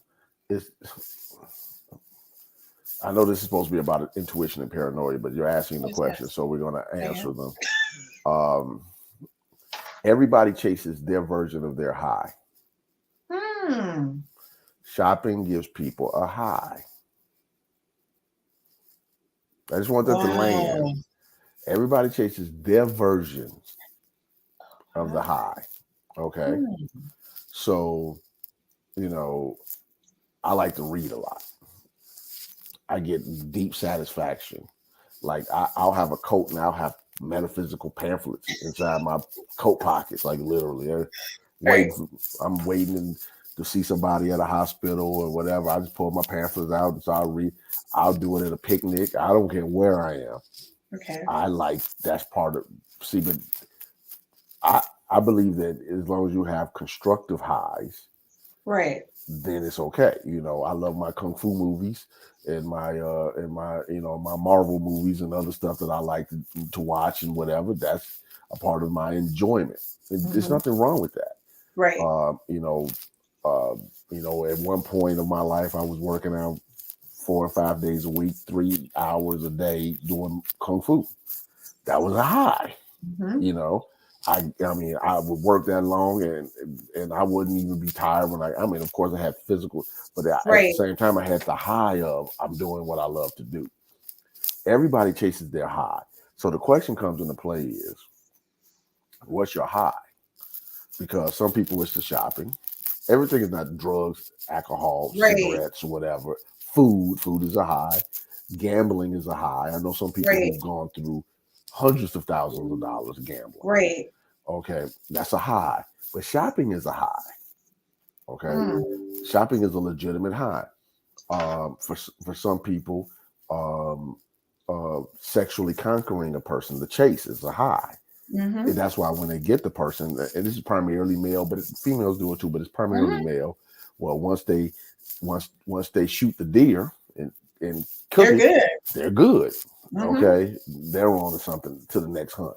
I know this is supposed to be about intuition and paranoia, but you're asking the question, so we're going to answer them. Everybody chases their version of their high. Shopping gives people a high. I just want that to land. Everybody chases their versions of the high. Okay. So, I like to read a lot. I get deep satisfaction. Like I'll have a coat and I'll have metaphysical pamphlets inside my coat pockets, like literally. I'm waiting to see somebody at a hospital or whatever. I just pull my pamphlets out and so I'll read. I'll do it at a picnic. I don't care where I am. Okay. That's part of. See, but I believe that as long as you have constructive highs, right, then it's okay. I love my kung fu movies and my my Marvel movies and other stuff that I like to watch and whatever. That's a part of my enjoyment. There's nothing wrong with that. Right. At one point of my life, I was working out 4 or 5 days a week, 3 hours a day doing kung fu. That was a high. I would work that long and I wouldn't even be tired when of course I had physical, but at the same time I had the high of I'm doing what I love to do. Everybody chases their high. So the question comes into play is, what's your high? Because some people it's the shopping. Everything is not drugs, alcohol, cigarettes, or whatever. Food is a high. Gambling is a high. I know some people who've gone through hundreds of thousands of dollars gambling. Right. Okay, that's a high. But shopping is a high. Okay, shopping is a legitimate high. For some people, sexually conquering a person, the chase is a high. And that's why when they get the person, and this is primarily male, but females do it too, but it's primarily male. Well, once they shoot the deer and cook they're good. Okay, they're on to something to the next hunt.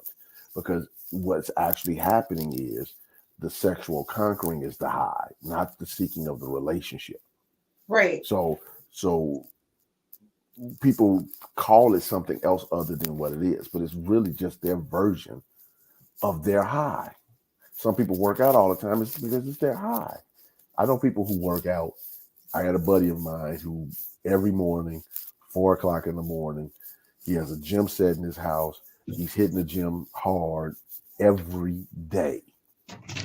because what's actually happening is the sexual conquering is the high, not the seeking of the relationship. Right. So people call it something else other than what it is, but it's really just their version of their high. Some people work out all the time. It's because it's their high. I know people who work out. I had a buddy of mine who every morning, 4 o'clock in the morning, he has a gym set in his house. He's hitting the gym hard every day.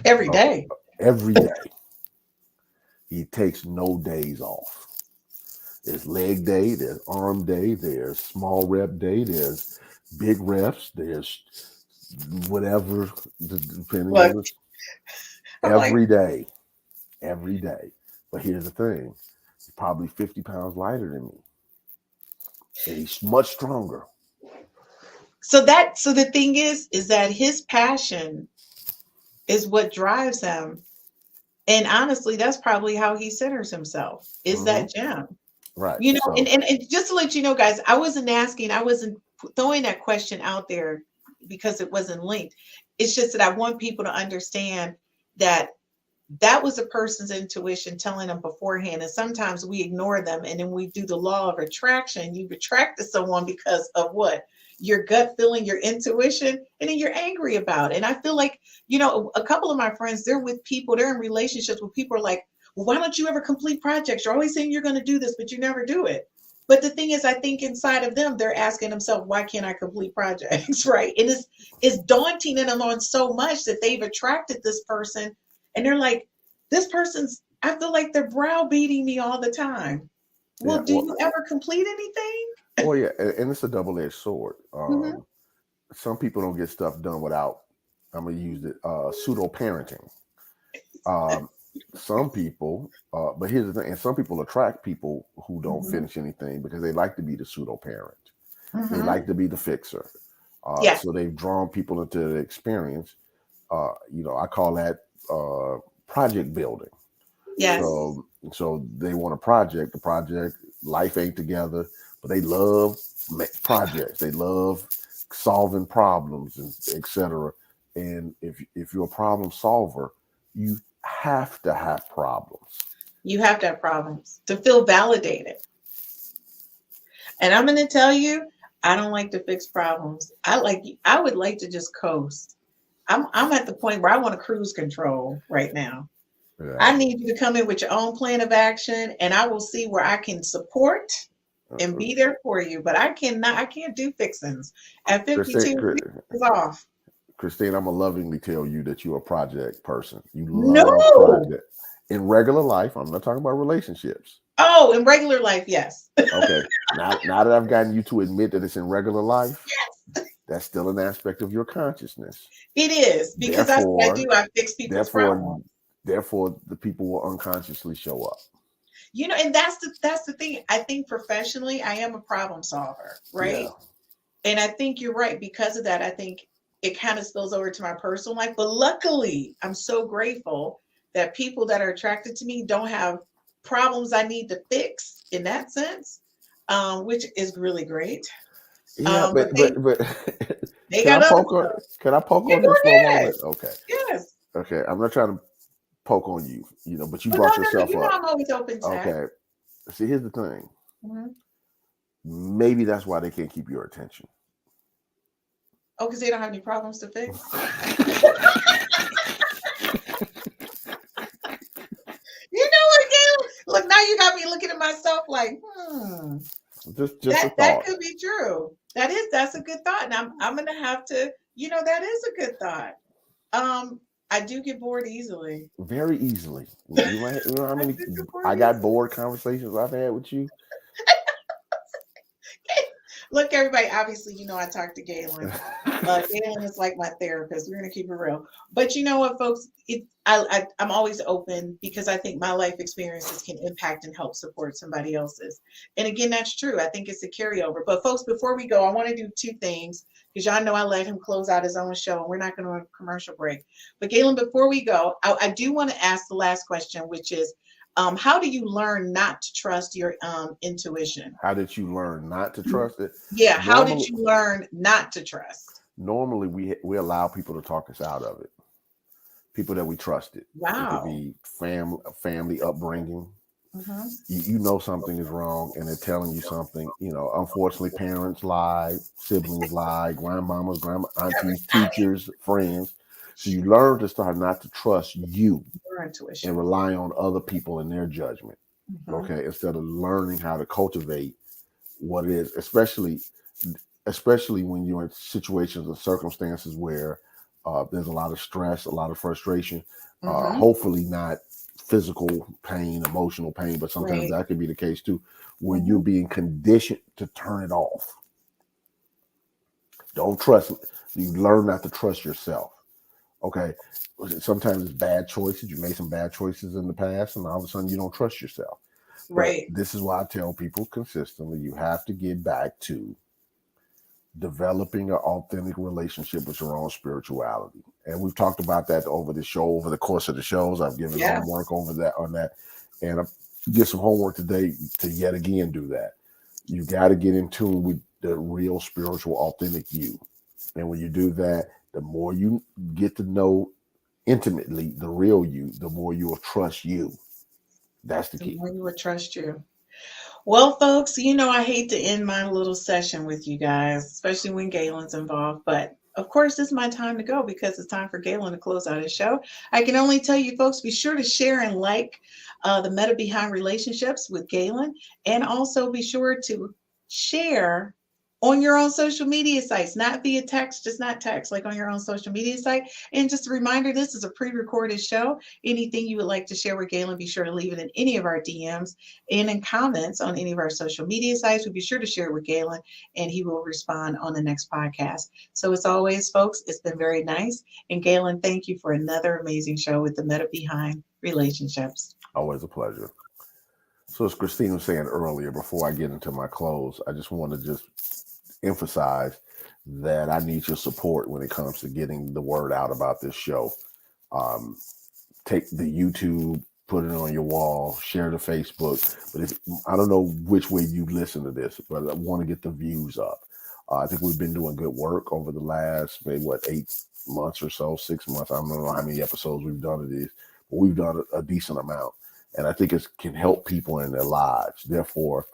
Every day. Every day. He takes no days off. There's leg day, there's arm day, there's small rep day, there's big reps, there's whatever, depending on every day. Every day. But here's the thing. He's probably 50 pounds lighter than me. And he's much stronger. So the thing is that his passion is what drives him. And honestly, that's probably how he centers himself, is that gym. Right. You know, so, and just to let you know, guys, I wasn't throwing that question out there because it wasn't linked. It's just that I want people to understand that was a person's intuition telling them beforehand. And sometimes we ignore them. And then we do the law of attraction. You've attracted someone because of what? Your gut feeling, your intuition, and then you're angry about it. And I feel like, you know, a couple of my friends, they're in relationships with people who are like, well, why don't you ever complete projects? You're always saying you're going to do this, but you never do it. But the thing is, I think inside of them, they're asking themselves, why can't I complete projects? Right. And it's daunting in them on so much that they've attracted this person. And they're like, I feel like they're browbeating me all the time. Well, do you ever complete anything? Oh, yeah. And it's a double-edged sword. Some people don't get stuff done without, I'm going to use it, pseudo-parenting. Some people, but here's the thing, and some people attract people who don't finish anything because they like to be the pseudo-parent. They like to be the fixer. So they've drawn people into the experience. I call that project building. Yes. So they want a project. The project, life ain't together, but they love projects. They love solving problems, and etc. And if you're a problem solver, you have to have problems. You have to have problems to feel validated. And I'm going to tell you, I don't like to fix problems. I would like to just coast. I'm at the point where I want to cruise control right now. Yeah. I need you to come in with your own plan of action, and I will see where I can support and be there for you. But I can't do fixings. At 52, it's off. Christine, I'm gonna lovingly tell you that you're a project person. You love project. In regular life, I'm not talking about relationships. Oh, in regular life, yes. Okay. Now that I've gotten you to admit that it's in regular life, yes, that's still an aspect of your consciousness. It is, because that's what I do. I fix people's problems. Therefore, the people will unconsciously show up. You know, and that's the thing. I think professionally, I am a problem solver, right? Yeah. And I think you're right. Because of that, I think it kind of spills over to my personal life. But luckily, I'm so grateful that people that are attracted to me don't have problems I need to fix in that sense, which is really great. Yeah, but can I poke on this for a moment? Okay. Yes. Okay. I'm not trying to poke on you, but you brought yourself up. I'm always open to that. Okay. See, here's the thing. Maybe that's why they can't keep your attention. Oh, because they don't have any problems to fix. You know what, Gail? Look, now you got me looking at myself like, Just a thought. That could be true. That's a good thought. And I'm gonna have to, that is a good thought. I do get bored easily. Very easily. You know how many I got bored conversations I've had with you? Look, everybody, obviously, I talk to Gaylon. Gaylon is like my therapist. We're going to keep it real. But you know what, folks? I'm always open because I think my life experiences can impact and help support somebody else's. And again, that's true. I think it's a carryover. But folks, before we go, I want to do two things because y'all know I let him close out his own show and we're not going to have a commercial break. But Gaylon, before we go, I do want to ask the last question, which is, how do you learn not to trust your intuition? How did you learn not to trust it? Yeah. How did you learn not to trust? Normally, we allow people to talk us out of it. People that we trusted. It could Wow. be family upbringing. Hmm. You know something is wrong, and they're telling you something. You know, unfortunately, parents lie, siblings lie, grandmamas, grandma, aunties, teachers, friends. So you learn to start not to trust you Your and intuition. rely on other people and their judgment. Hmm. Okay, instead of learning how to cultivate what it is, especially when you're in situations or circumstances where there's a lot of stress, a lot of frustration. Hmm. Hopefully not physical pain, emotional pain, but sometimes Right. that could be the case too, where you're Hmm. being conditioned to turn it off. Don't trust. You learn not to trust yourself. Okay. Sometimes it's bad choices. You made some bad choices in the past, and all of a sudden you don't trust yourself. But Right. this is why I tell people consistently you have to get back to developing an authentic relationship with your own spirituality. And we've talked about that over the show, over the course of the shows. I've given homework Yes. over that on that. And I get some homework today to yet again do that. You got to get in tune with the real spiritual, authentic you. And when you do that, the more you get to know intimately the real you, the more you will trust you. That's the The key. more you would trust you. Well, folks, I hate to end my little session with you guys, especially when Galen's involved. But of course, it's my time to go because it's time for Galen to close out his show. I can only tell you, folks, be sure to share and like the Meta Behind Relationships with Galen. And also be sure to share on your own social media sites, not via text, just not text, like on your own social media site. And just a reminder, this is a pre recorded show. Anything you would like to share with Galen, be sure to leave it in any of our DMs and in comments on any of our social media sites. We'll be sure to share it with Galen and he will respond on the next podcast. So as always, folks, it's been very nice. And Galen, thank you for another amazing show with the Meta Behind Relationships. Always a pleasure. So, as Christine was saying earlier, before I get into my close, I just want to just emphasize that I need your support when it comes to getting the word out about this show. Um, Take the YouTube, put it on your wall, share the Facebook. But if I don't know which way you listen to this, but I want to get the views up. I think we've been doing good work over the last maybe 8 months or so, 6 months. I don't know how many episodes we've done of this, but we've done a decent amount, and I think it can help people in their lives. Therefore,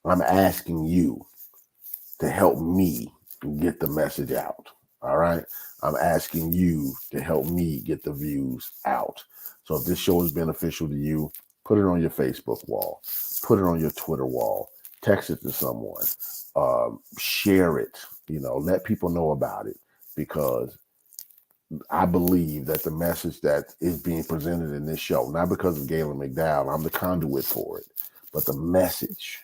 I'm asking you to help me get the message out. All right. I'm asking you to help me get the views out. So if this show is beneficial to you, put it on your Facebook wall, put it on your Twitter wall, text it to someone, share it, let people know about it, because I believe that the message that is being presented in this show, not because of Gaylon McDowell, I'm the conduit for it, but the message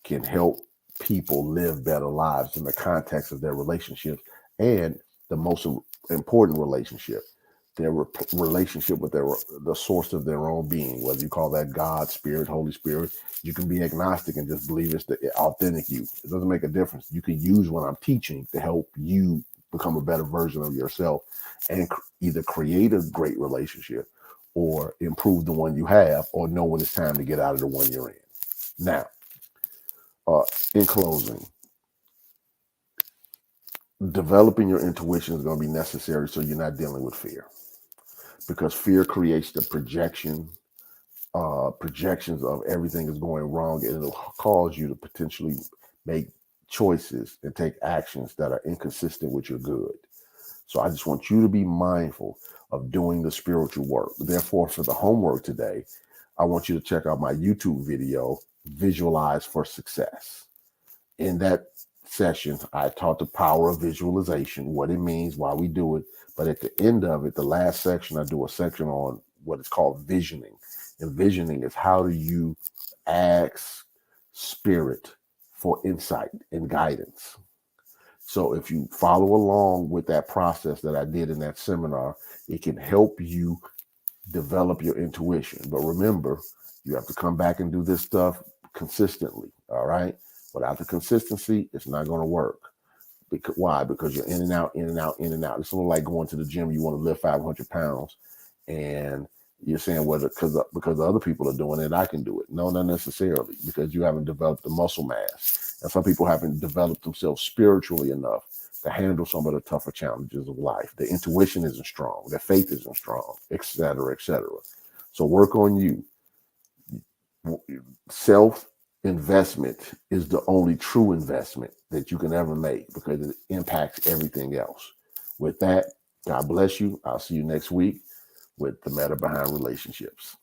can help people live better lives in the context of their relationships and the most important relationship, their relationship with the source of their own being, whether you call that God, Spirit, Holy Spirit. You can be agnostic and just believe it's the authentic you. It doesn't make a difference. You can use what I'm teaching to help you become a better version of yourself and either create a great relationship or improve the one you have, or know when it's time to get out of the one you're in. Now, uh, in closing, developing your intuition is going to be necessary so you're not dealing with fear, because fear creates the projections of everything is going wrong, and it'll cause you to potentially make choices and take actions that are inconsistent with your good. So I just want you to be mindful of doing the spiritual work. Therefore, for the homework today, I want you to check out my YouTube video, Visualize for Success. In that session, I taught the power of visualization, what it means, why we do it. But at the end of it, the last section, I do a section on what is called visioning. And visioning is how do you ask spirit for insight and guidance. So if you follow along with that process that I did in that seminar, it can help you develop your intuition. But remember, you have to come back and do this stuff consistently. All right. Without the consistency, it's not going to work. Because why? Because you're in and out, in and out, in and out. It's a little like going to the gym. You want to lift 500 pounds, and You're saying, well, because other people are doing it, I can do it. No, not necessarily, because you haven't developed the muscle mass. And some people haven't developed themselves spiritually enough to handle some of the tougher challenges of life. Their intuition isn't strong. Their faith isn't strong, et cetera, et cetera. So work on you. Self-investment is the only true investment that you can ever make because it impacts everything else. With that, God bless you. I'll see you next week with the matter behind relationships.